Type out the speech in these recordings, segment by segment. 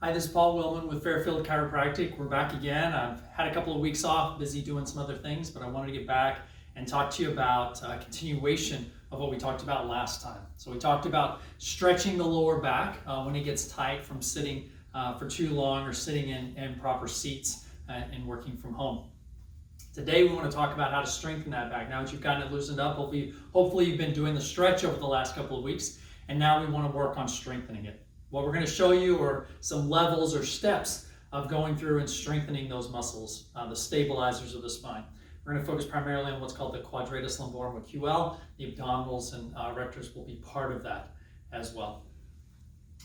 Hi, this is Paul Willman with Fairfield Chiropractic. We're back again. I've had a couple of weeks off, busy doing some other things, but I wanted to get back and talk to you about a continuation of what we talked about last time. So we talked about stretching the lower back when it gets tight from sitting for too long or sitting in improper seats and working from home. Today we want to talk about how to strengthen that back. Now that you've gotten it loosened up, hopefully you've been doing the stretch over the last couple of weeks, and now we want to work on strengthening it. What we're going to show you are some levels or steps of going through and strengthening those muscles, the stabilizers of the spine. We're going to focus primarily on what's called the quadratus lumborum with QL. The abdominals and rectors will be part of that as well.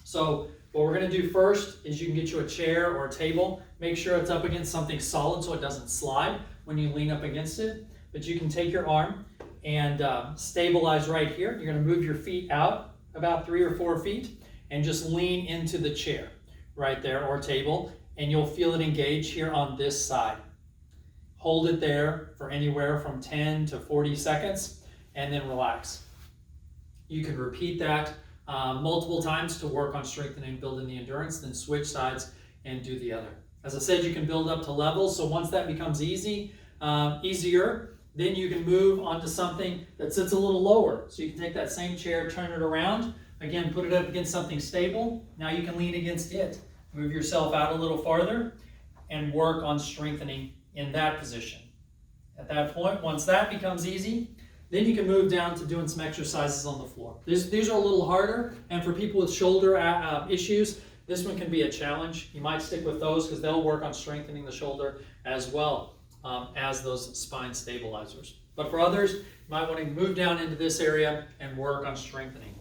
So what we're going to do first is you can get you a chair or a table. Make sure it's up against something solid so it doesn't slide when you lean up against it. But you can take your arm and stabilize right here. You're going to move your feet out about 3 or 4 feet. And just lean into the chair right there or table, and you'll feel it engage here on this side. Hold it there for anywhere from 10 to 40 seconds, and then relax. You can repeat that multiple times to work on strengthening and building the endurance, then switch sides and do the other. As I said, you can build up to levels, so once that becomes easier, then you can move onto something that sits a little lower. So you can take that same chair, turn it around, again, put it up against something stable. Now you can lean against it. Move yourself out a little farther and work on strengthening in that position. At that point, once that becomes easy, then you can move down to doing some exercises on the floor. These are a little harder, and for people with shoulder issues, this one can be a challenge. You might stick with those because they'll work on strengthening the shoulder as well as those spine stabilizers. But for others, you might want to move down into this area and work on strengthening.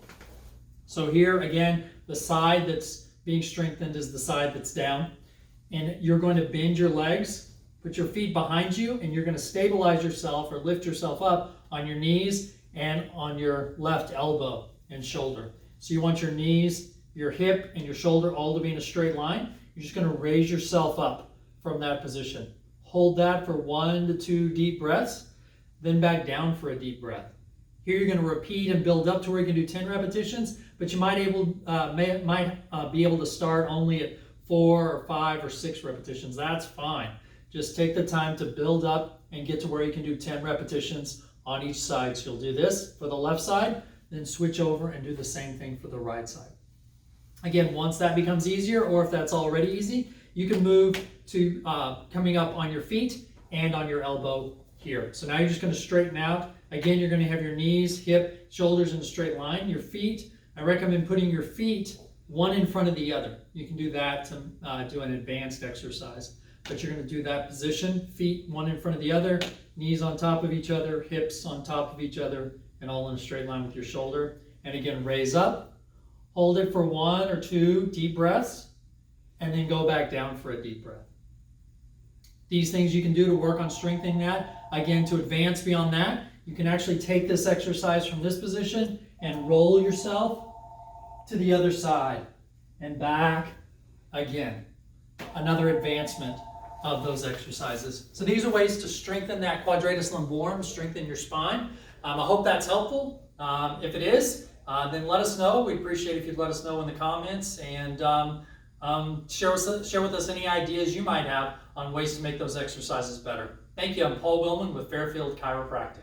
So here, again, the side that's being strengthened is the side that's down. And you're going to bend your legs, put your feet behind you, and you're going to stabilize yourself or lift yourself up on your knees and on your left elbow and shoulder. So you want your knees, your hip, and your shoulder all to be in a straight line. You're just going to raise yourself up from that position. Hold that for 1 to 2 deep breaths, then back down for a deep breath. Here you're going to repeat and build up to where you can do 10 repetitions, but you might be able to start only at 4 or 5 or 6 repetitions. That's fine. Just take the time to build up and get to where you can do 10 repetitions on each side. So you'll do this for the left side, then switch over and do the same thing for the right side. Again, once that becomes easier, or if that's already easy, you can move to coming up on your feet and on your elbow here. So now you're just going to straighten out. Again, you're going to have your knees, hip, shoulders in a straight line. Your feet, I recommend putting your feet one in front of the other. You can do that to do an advanced exercise. But you're going to do that position, feet one in front of the other, knees on top of each other, hips on top of each other, and all in a straight line with your shoulder. And again, raise up, hold it for 1 or 2 deep breaths, and then go back down for a deep breath. These things you can do to work on strengthening that. Again, to advance beyond that, you can actually take this exercise from this position and roll yourself to the other side and back again. Another advancement of those exercises. So these are ways to strengthen that quadratus lumborum, strengthen your spine. I hope that's helpful. If it is, then let us know. We'd appreciate it if you'd let us know in the comments, and share with us any ideas you might have on ways to make those exercises better. Thank you. I'm Paul Willman with Fairfield Chiropractic.